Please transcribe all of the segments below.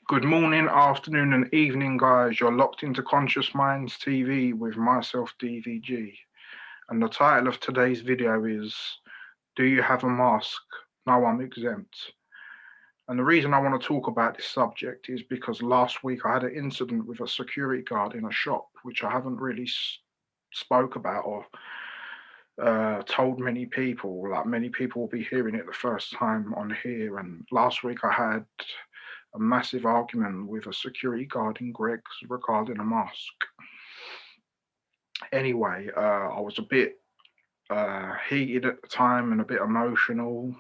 Good morning, afternoon, and evening, guys. You're locked into Conscious Minds TV with myself, DVG. And the title of today's video is Do You Have a Mask? No, I'm exempt. And the reason I want to talk about this subject is because last week I had an incident with a security guard in a shop, which I haven't really spoke about or told many people. Like, many people will be hearing it the first time on here. And last week I had a massive argument with a security guard in Greg's regarding a mask. Anyway, I was a bit heated at the time and a bit emotional,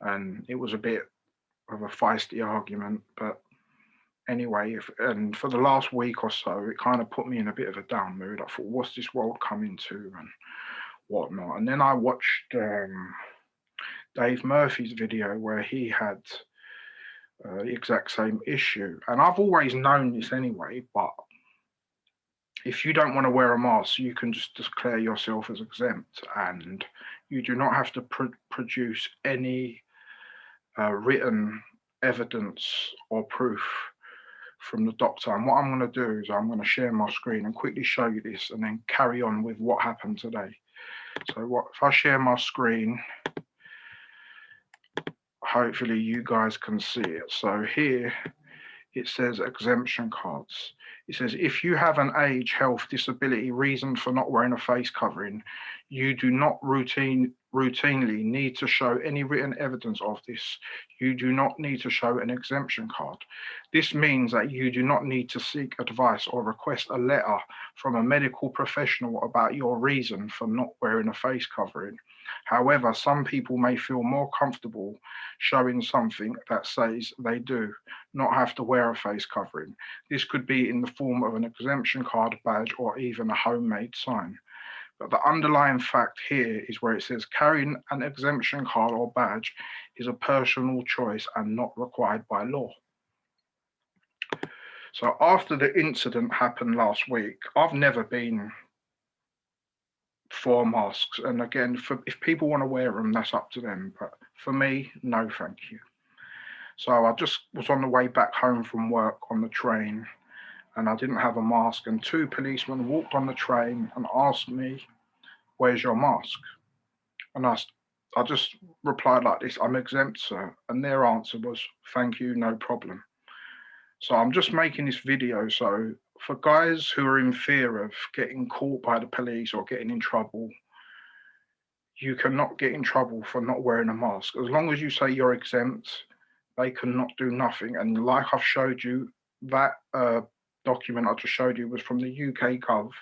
and it was a bit of a feisty argument. But anyway, and for the last week or so, it kind of put me in a bit of a down mood. I thought, what's this world coming to and whatnot? And then I watched Dave Murphy's video where he had the exact same issue. And I've always known this anyway, but if you don't want to wear a mask, you can just declare yourself as exempt, and you do not have to produce any written evidence or proof from the doctor. And what I'm going to do is I'm going to share my screen and quickly show you this and then carry on with what happened today. So if I share my screen, hopefully you guys can see it. So here it says exemption cards. It says if you have an age, health, disability reason for not wearing a face covering, you do not routinely need to show any written evidence of this. You do not need to show an exemption card. This means that you do not need to seek advice or request a letter from a medical professional about your reason for not wearing a face covering. However, some people may feel more comfortable showing something that says they do not have to wear a face covering. This could be in the form of an exemption card, badge, or even a homemade sign. But the underlying fact here is where it says carrying an exemption card or badge is a personal choice and not required by law. So after the incident happened last week, I've never been for masks. And again, if people want to wear them, that's up to them. But for me, no, thank you. So I just was on the way back home from work on the train, and I didn't have a mask. And two policemen walked on the train and asked me, "Where's your mask?" And I just replied like this, "I'm exempt, sir." And their answer was, "Thank you, no problem." So I'm just making this video so for guys who are in fear of getting caught by the police or getting in trouble, you cannot get in trouble for not wearing a mask. As long as you say you're exempt, they cannot do nothing. And like I've showed you, that document I just showed you was from the UK Gov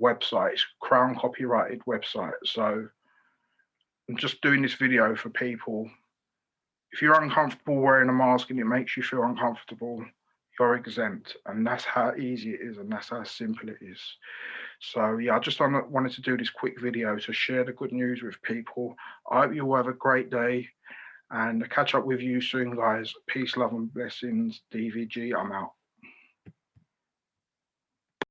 website, it's Crown copyrighted website. So I'm just doing this video for people. If you're uncomfortable wearing a mask and it makes you feel uncomfortable, you're exempt. And that's how easy it is, and that's how simple it is. So yeah, I just wanted to do this quick video to share the good news with people. I hope you all have a great day, and I'll catch up with you soon, guys. Peace, love, and blessings. DVG, I'm out.